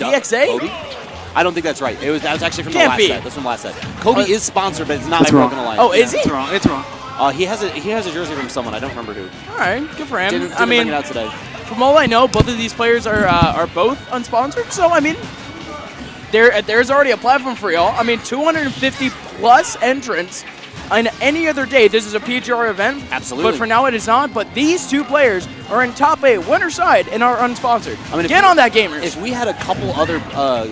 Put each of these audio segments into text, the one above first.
DXA? Kobe? I don't think that's right. That was actually from the Can't last be. set. That's from the last set. Kobe is sponsored, but it's not by wrong. Broken Alliance. Oh, is he? It's wrong. It's wrong. He has a jersey from someone. I don't remember who. All right, good for him. Didn't I mean, bring it out today. from all I know, both of these players are both unsponsored. So I mean, there's already a platform for y'all. I mean, 250 plus entrants. On any other day, this is a PGR event. Absolutely. But for now, it is not. But these two players are in top 8, winner side, and are unsponsored. I mean, Get on that, gamers. If we had a couple other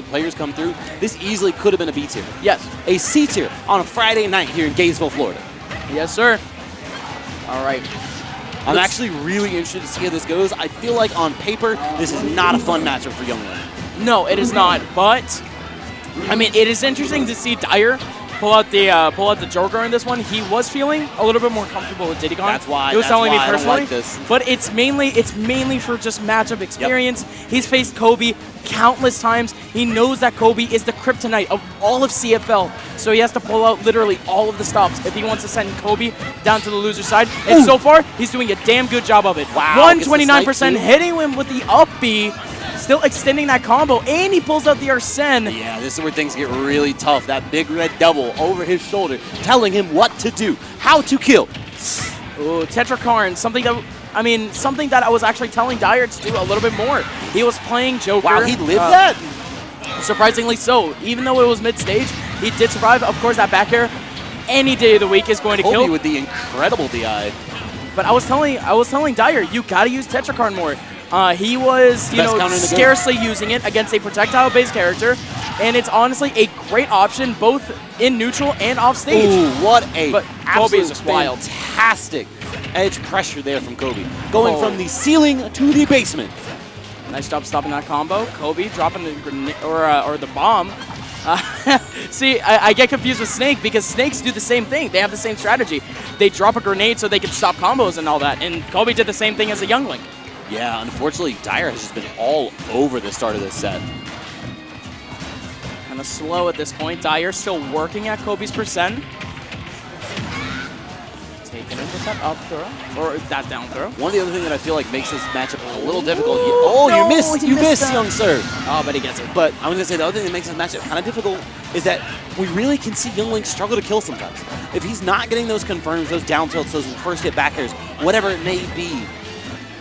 players come through, this easily could have been a B tier. Yes. A C tier on a Friday night here in Gainesville, Florida. Yes, sir. All right. I'm actually really interested to see how this goes. I feel like on paper, this is not a fun matchup for Youngling. No, it is not. But I mean, it is interesting to see Dyer pull out the Joker in this one. He was feeling a little bit more comfortable with Diddy Kong. That's why. He was telling me I don't personally. like this. But it's mainly for just matchup experience. Yep. He's faced Kobe countless times. He knows that Kobe is the kryptonite of all of CFL. So he has to pull out literally all of the stops if he wants to send Kobe down to the loser side. And so far, he's doing a damn good job of it. Wow. 129% hitting him with the up B. Still extending that combo, and he pulls out the Arsene. Yeah, this is where things get really tough. That big red double over his shoulder, telling him what to do, how to kill. Ooh, Tetrakarn, something that I was actually telling Dyer to do a little bit more. He was playing Joker. Wow, he lived that? Surprisingly so. Even though it was mid-stage, he did survive. Of course, that back air, any day of the week is going to kill. with the incredible DI. But I was telling Dyer, you gotta use Tetrakarn more. He was, scarcely using it against a projectile-based character, and it's honestly a great option both in neutral and off stage. Ooh, what a but Kobe is just wild. Fantastic edge pressure there from Kobe, going from the ceiling to the basement. Nice job stopping that combo. Kobe dropping the grenade or the bomb. See, I get confused with Snake because Snakes do the same thing. They have the same strategy. They drop a grenade so they can stop combos and all that, and Kobe did the same thing as a Youngling. Yeah, unfortunately, Dyer has just been all over the start of this set. Kind of slow at this point. Dyer still working at Kobe's percent. Taking it with that up throw, or that down throw. One of the other things that I feel like makes this matchup a little difficult. You missed, young sir. Oh, but he gets it. But I was going to say the other thing that makes this matchup kind of difficult is that we really can see Youngling struggle to kill sometimes. If he's not getting those confirms, those down tilts, those first hit back airs, whatever it may be,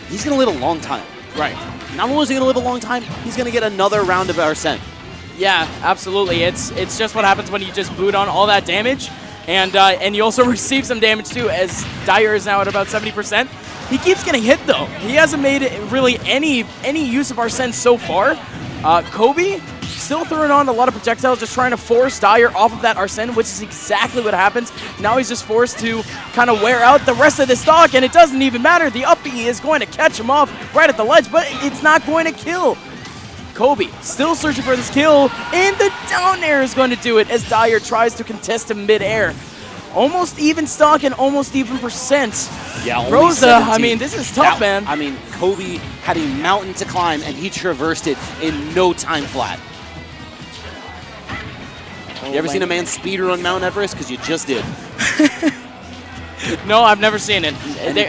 he's going to live a long time. Right. Not only is he going to live a long time, he's going to get another round of Arsene. Yeah, absolutely. It's just what happens when you just boot on all that damage, and you also receive some damage too, as Dyer is now at about 70%. He keeps getting hit though. He hasn't made really any use of Arsene so far. Kobe still throwing on a lot of projectiles, just trying to force Dyer off of that Arsene, which is exactly what happens. Now he's just forced to kind of wear out the rest of the stock, and it doesn't even matter. The up B is going to catch him off right at the ledge, but it's not going to kill. Kobe still searching for this kill, and the down air is going to do it as Dyer tries to contest him mid-air. Almost even stock and almost even percent. Yeah, only Rosa, 17. I mean, this is tough, man. I mean, Kobe had a mountain to climb, and he traversed it in no time flat. You ever seen a man speedrun Mount Everest? Because you just did. No, I've never seen it.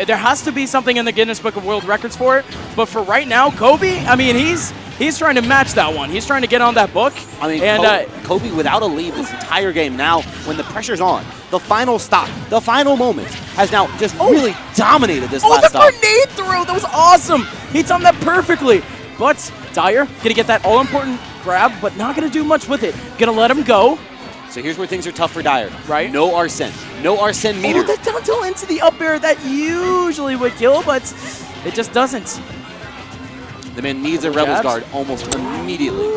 There has to be something in the Guinness Book of World Records for it. But for right now, Kobe, I mean, he's trying to match that one. He's trying to get on that book. I mean, and Kobe without a lead this entire game. Now, when the pressure's on, the final stop, the final moment, has now just really dominated this last stop. Oh, the grenade throw! That was awesome! He timed that perfectly. But Dyer gonna get that all-important grab, but not gonna do much with it. Gonna let him go. So here's where things are tough for Dyer. Right. No Arsene. No Arsene meter. Oh, that down tilt into the up air that usually would kill, but it just doesn't. The man needs a Rebels guard almost immediately.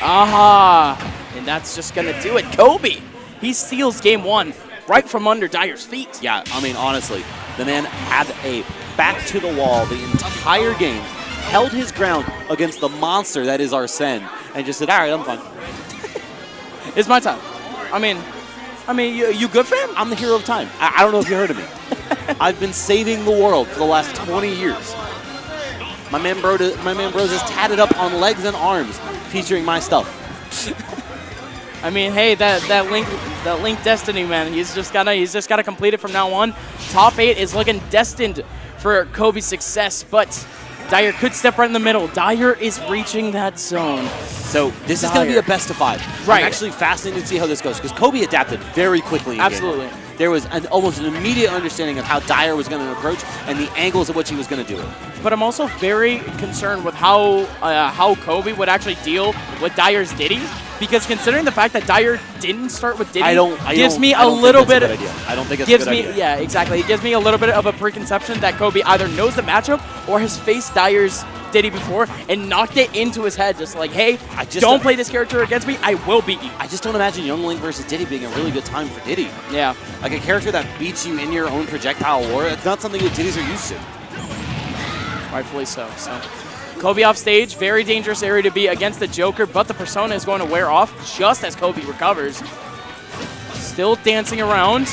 Aha! And that's just gonna do it. Kobe, he steals game one right from under Dyer's feet. Yeah, I mean, honestly, the man had a back to the wall the entire game, held his ground against the monster that is Arsene, and just said, all right, I'm fine. It's my time. I mean, you good, fam? I'm the hero of time. I don't know if you heard of me. I've been saving the world for the last 20 years. My man Bros is tatted up on legs and arms, featuring my stuff. I mean, hey, that Link Destiny, man. He's just gotta complete it from now on. Top 8 is looking destined for Kobe's success, but Dyer could step right in the middle. Dyer is reaching that zone. So this is going to be a best of 5. Right. I'm actually fascinated to see how this goes because Kobe adapted very quickly. Absolutely. There was almost an immediate understanding of how Dyer was going to approach and the angles at which he was going to do it. But I'm also very concerned with how Kobe would actually deal with Dyer's Diddy, because considering the fact that Dyer didn't start with Diddy, gives me a little bit. I don't think it's a good idea. Yeah, exactly. It gives me a little bit of a preconception that Kobe either knows the matchup or has faced Dyer's Diddy before and knocked it into his head, just like, hey, don't play this character against me, I will beat you. I just don't imagine Young Link versus Diddy being a really good time for Diddy. Yeah. Like a character that beats you in your own projectile war, it's not something that Diddy's are used to. Rightfully so. So Kobe off stage, very dangerous area to be against the Joker, but the persona is going to wear off just as Kobe recovers. Still dancing around.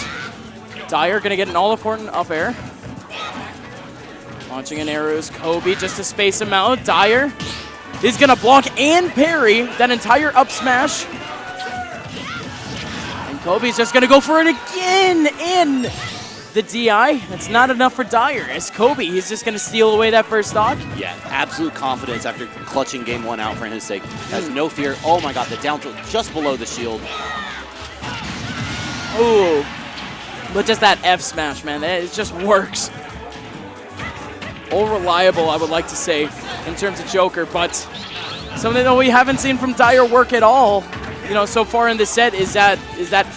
Dyer going to get an all-important up air. Launching in arrows, Kobe just to space him out. Dyer is going to block and parry that entire up smash. And Kobe's just going to go for it again in the DI. That's not enough for Dyer. As Kobe, he's just going to steal away that first stock. Yeah, absolute confidence after clutching game 1 out for his sake. Has no fear. Oh my god, the down tilt just below the shield. Ooh. But just that F smash, man, it just works. All reliable, I would like to say, in terms of Joker, but something that we haven't seen from Dyer work at all, you know, so far in this set is that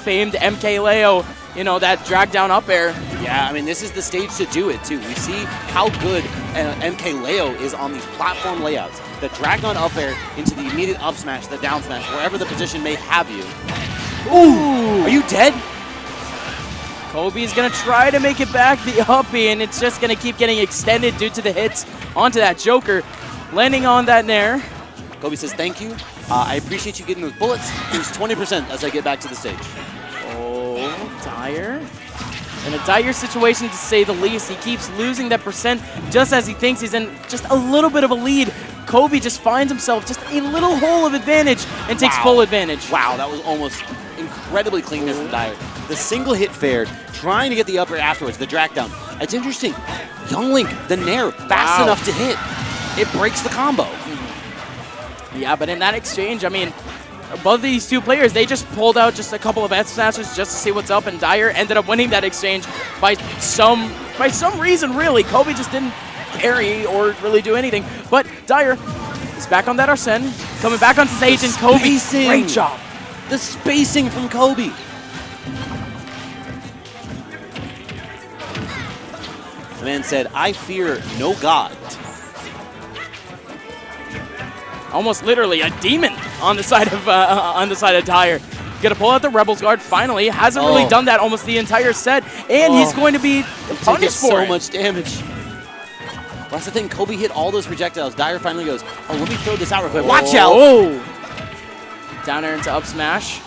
famed MK Leo, you know, that drag down up air. Yeah, I mean, this is the stage to do it, too. We see how good MK Leo is on these platform layouts. The drag down up air into the immediate up smash, the down smash, wherever the position may have you. Ooh! Are you dead? Kobe's going to try to make it back the uppie, and it's just going to keep getting extended due to the hits onto that Joker. Landing on that nair. Kobe says, thank you. I appreciate you getting those bullets. Here's 20% as I get back to the stage. Oh, Dyer. In a Dyer situation, to say the least. He keeps losing that percent just as he thinks he's in just a little bit of a lead. Kobe just finds himself just a little hole of advantage and takes full advantage. Wow, that was almost incredibly clean there from Dyer. The single hit fair, trying to get the upper afterwards, the drag down. It's interesting. Young Link, the nair, fast enough to hit. It breaks the combo. Yeah, but in that exchange, I mean, both these two players, they just pulled out just a couple of F smashes just to see what's up, and Dyer ended up winning that exchange by some reason, really. Kobe just didn't parry or really do anything. But Dyer is back on that Arsene, coming back onto stage, and Kobe, great job. The spacing from Kobe. The man said, I fear no god. Almost literally a demon on the side of Dyer. Gonna pull out the Rebel's Guard finally. Hasn't really done that almost the entire set, and he's going to be punished for so much damage. Well, that's the thing. Kobe hit all those projectiles. Dyer finally goes, oh, let me throw this out real quick. Watch out! Oh! Down air into up smash.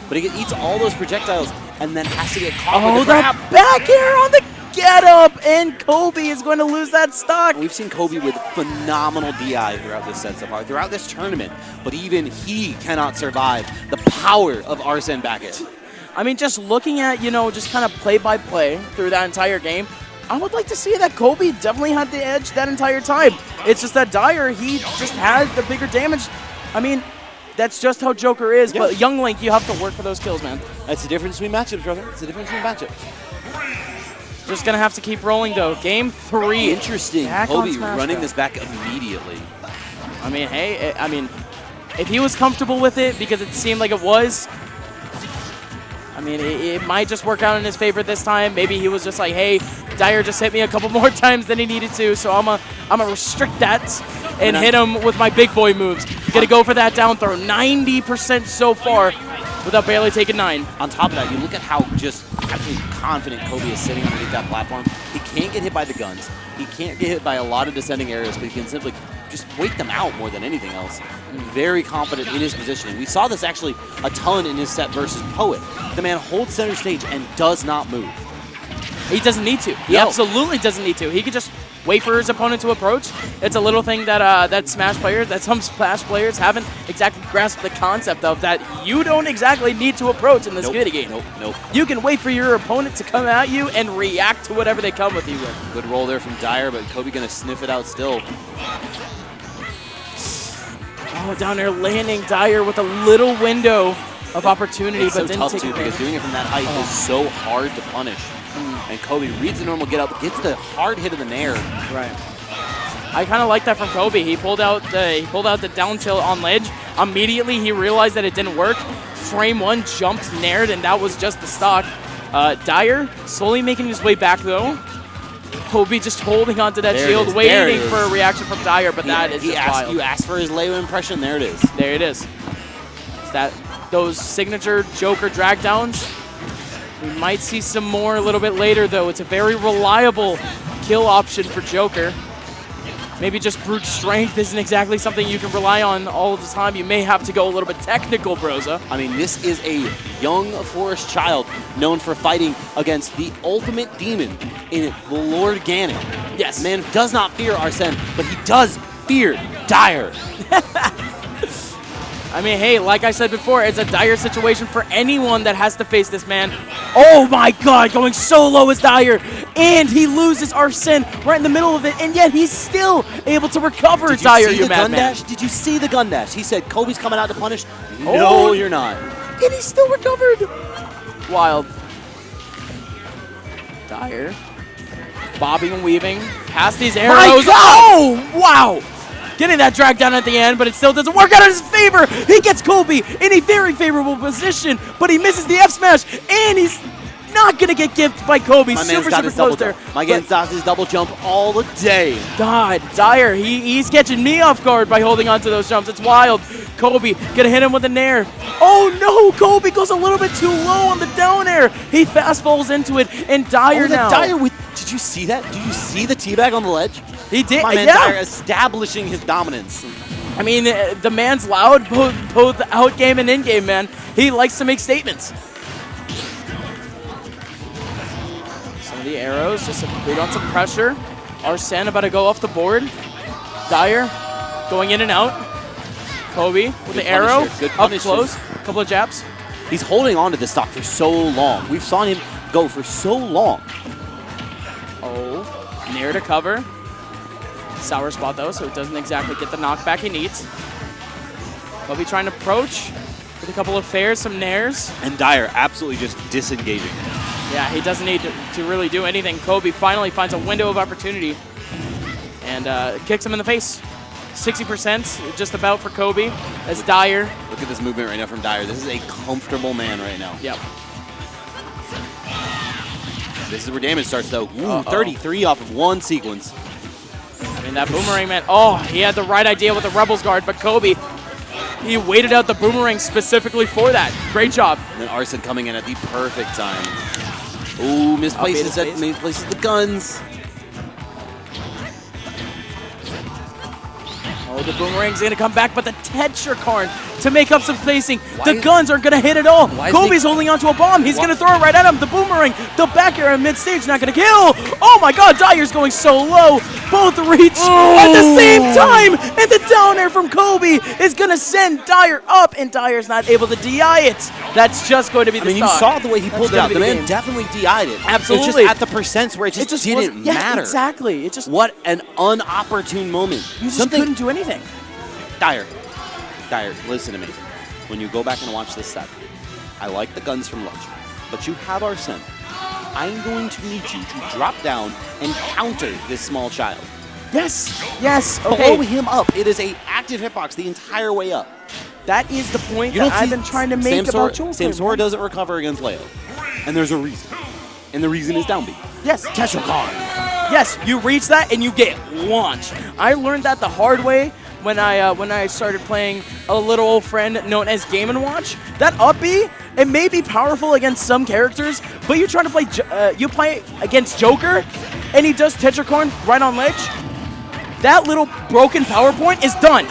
But he eats all those projectiles and then has to get caught with the grab. Back air on the get up, and Kobe is going to lose that stock. We've seen Kobe with phenomenal DI throughout this set so far, throughout this tournament, but even he cannot survive the power of Arsene back air. I mean, just looking at, you know, just kind of play-by-play through that entire game, I would like to see that Kobe definitely had the edge that entire time. It's just that Dyer, he just had the bigger damage. I mean, that's just how Joker is, but Young Link, you have to work for those kills, man. That's the difference between matchups, brother. It's the difference between matchups. Just going to have to keep rolling, though. Game 3. Interesting. Kobe running this back immediately. I mean, hey, if he was comfortable with it because it seemed like it was, I mean, it might just work out in his favor this time. Maybe he was just like, hey, Dyer just hit me a couple more times than he needed to, so I'm gonna restrict that and hit him with my big boy moves. Gonna go for that down throw. 90% so far without barely taking 9. On top of that, you look at how just absolutely confident Kobe is sitting underneath that platform. He can't get hit by the guns. He can't get hit by a lot of descending areas, but he can simply just wait them out more than anything else. Very confident in his positioning. We saw this actually a ton in his set versus Poet. The man holds center stage and does not move. He doesn't need to. He absolutely doesn't need to. He could just wait for his opponent to approach. It's a little thing that that some Smash players haven't exactly grasped the concept of, that you don't exactly need to approach in this video game. Nope. You can wait for your opponent to come at you and react to whatever they come with you with. Good roll there from Dyer, but Kobe gonna sniff it out still. Oh, down there landing Dyer with a little window of opportunity, It's but so didn't tough take too, advantage. because doing it from that height is so hard to punish. And Kobe reads the normal get up, gets the hard hit of the nair. Right. I kind of like that from Kobe. He pulled out the down tilt on ledge. Immediately he realized that it didn't work. Frame one, jumped, naired, and that was just the stock. Dyer slowly making his way back though. Kobe just holding onto that shield, waiting for a reaction from Dyer, but that is just wild. You asked for his Leo impression, there it is. There it is. It's those signature Joker drag downs. We might see some more a little bit later, though. It's a very reliable kill option for Joker. Maybe just brute strength isn't exactly something you can rely on all the time. You may have to go a little bit technical, Broza. I mean, this is a young forest child known for fighting against the ultimate demon in the Lord Ganon. Yes. Man does not fear Arsene, but he does fear Dyer. I mean, hey, like I said before, it's a dire situation for anyone that has to face this man. Oh my God, going so low as Dyer, and he loses Arsene right in the middle of it, and yet he's still able to recover Dyer, you madman. Did you see the gun dash? He said, Kobe's coming out to punish. Oh. No, you're not. And he still recovered. Wild. Dyer, bobbing and weaving past these arrows. Oh, wow. Getting that drag down at the end, but it still doesn't work out in his favor. He gets Kobe in a very favorable position, but he misses the F smash, and he's not going to get gimped by Kobe. My man's got his double jump. My man's got his double jump all the day. God, Dyer, he's catching me off guard by holding on to those jumps. It's wild. Kobe gonna hit him with a nair. Oh no, Kobe goes a little bit too low on the down air. He fast falls into it, and Dyer now. Dyer did you see that? Did you see the teabag on the ledge? He did. My man Dyer establishing his dominance. I mean, the man's loud, both out game and in game, man. He likes to make statements. Some of the arrows just put on some pressure. Arsene about to go off the board. Dyer going in and out. Kobe with the arrow up close. A couple of jabs. He's holding on to this stock for so long. We've saw him go for so long. Oh, near to cover. Sour spot though, so it doesn't exactly get the knockback he needs. Kobe trying to approach with a couple of fairs, some nairs. And Dyer absolutely just disengaging. Yeah, he doesn't need to really do anything. Kobe finally finds a window of opportunity and kicks him in the face. 60% just about for Kobe as Dyer. Look at this movement right now from Dyer. This is a comfortable man right now. Yep. This is where damage starts though. Ooh, 33 off of one sequence. I mean, that boomerang, man. Oh, he had the right idea with the Rebels guard, but Kobe, he waited out the boomerang specifically for that. Great job. And then Arsene coming in at the perfect time. Ooh, misplaces the guns. Oh, the boomerang's going to come back, but the Tetrakarn to make up some spacing. The guns aren't going to hit at all. Kobe's holding onto a bomb. He's going to throw it right at him. The boomerang, the back air mid-stage, not going to kill. Oh my God, Dyer's going so low. Both reach at the same time. And the down air from Kobe is going to send Dyer up, and Dyer's not able to DI it. That's just going to be the stock. You saw the way he pulled it out. The man definitely DI'd it. Absolutely. It's just at the percents where it just didn't matter. Yeah, exactly. What an unopportune moment. You just couldn't do anything. Dyer, listen to me. When you go back and watch this set, I like the guns from Ledge, but you have Arsene. I'm going to need you to drop down and counter this small child. Yes, okay. Blow him up. It is a active hitbox the entire way up. That is the point that I've been trying to make about Joker. Samsora doesn't recover against Leo, and there's a reason. And the reason is down B. Yes. Tetrakarn. Yes, you reach that and you get launched. I learned that the hard way when I started playing a little old friend known as Game & Watch. That up B, it may be powerful against some characters, but you're trying to play, you play against Joker, and he does Tetrakarn right on ledge. That little broken power point is done.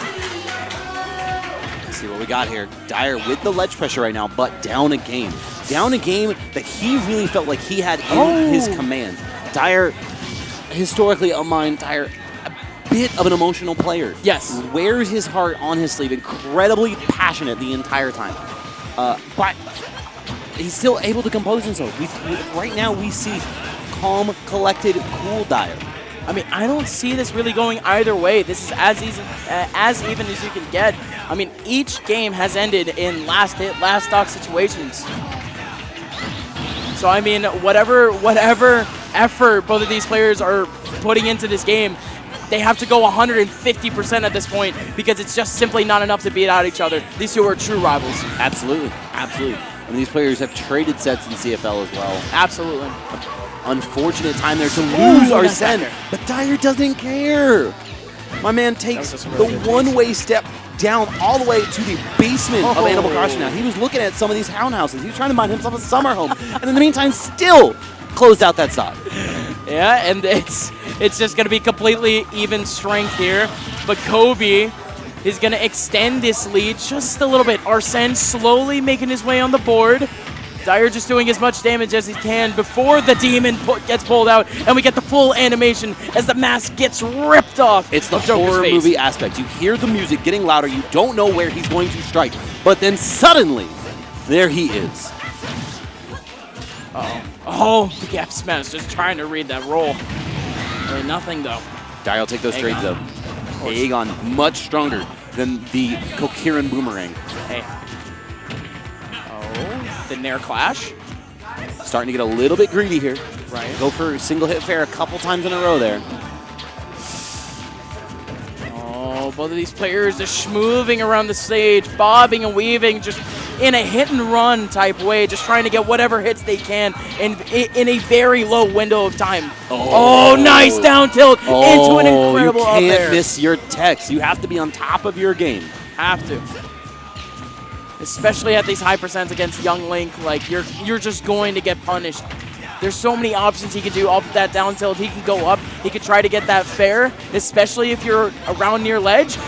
Let's see what we got here. Dyer with the ledge pressure right now, but down a game. Down a game that he really felt like he had in his command. Dyer historically of my entire bit of an emotional player. Yes. Wears his heart on his sleeve, incredibly passionate the entire time. But he's still able to compose himself. Right now we see calm, collected, cool Dyer. I mean, I don't see this really going either way. This is as even as you can get. I mean, each game has ended in last hit, last stock situations. So I mean, whatever effort both of these players are putting into this game, they have to go 150% at this point because it's just simply not enough to beat out each other. These two are true rivals. Absolutely, absolutely. And these players have traded sets in CFL as well. Absolutely. Unfortunate time there to lose Arsene, but Dyer doesn't care. My man takes the one-way step down all the way to the basement of Animal Crossing now. He was looking at some of these townhouses. He was trying to find himself a summer home, and in the meantime, still closed out that stock. Yeah, and it's just going to be completely even strength here. But Kobe is going to extend this lead just a little bit. Arsene slowly making his way on the board. Dyer just doing as much damage as he can before the demon gets pulled out, and we get the full animation as the mask gets ripped off. It's the horror movie aspect. You hear the music getting louder. You don't know where he's going to strike. But then suddenly, there he is. Uh-oh. Oh, the gap smash, just trying to read that roll. Really nothing, though. Dyer will take those trades, though. Aegon, much stronger than the Kokirin Boomerang. Hey. Oh, the Nair Clash. Starting to get a little bit greedy here. Right. Go for single hit fair a couple times in a row there. Oh, both of these players are schmooving around the stage, bobbing and weaving, just in a hit and run type way, just trying to get whatever hits they can in a very low window of time. Oh, nice down tilt into an incredible up air. You can't miss your techs. You have to be on top of your game. Have to. Especially at these high percents against Young Link, like you're just going to get punished. There's so many options he could do off that down tilt. He can go up. He could try to get that fair, especially if you're around near ledge.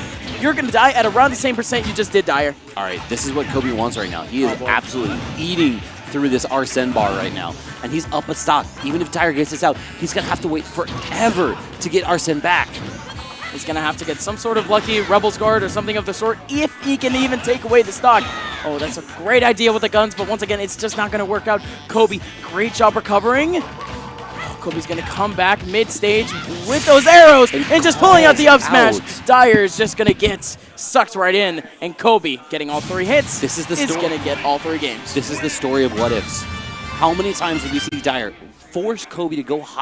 You're going to die at around the same percent you just did, Dyer. All right, this is what Kobe wants right now. He is absolutely eating through this Arsene bar right now. And he's up a stock. Even if Dyer gets this out, he's going to have to wait forever to get Arsene back. He's going to have to get some sort of lucky Rebel's Guard or something of the sort if he can even take away the stock. Oh, that's a great idea with the guns, but once again, it's just not going to work out. Kobe, great job recovering. Oh, Kobe's going to come back mid-stage with those arrows and just pulling out the up smash. Dyer is just going to get sucked right in, and Kobe, getting all 3 hits, is going to get all 3 games. This is the story of what ifs. How many times did we see Dyer force Kobe to go high?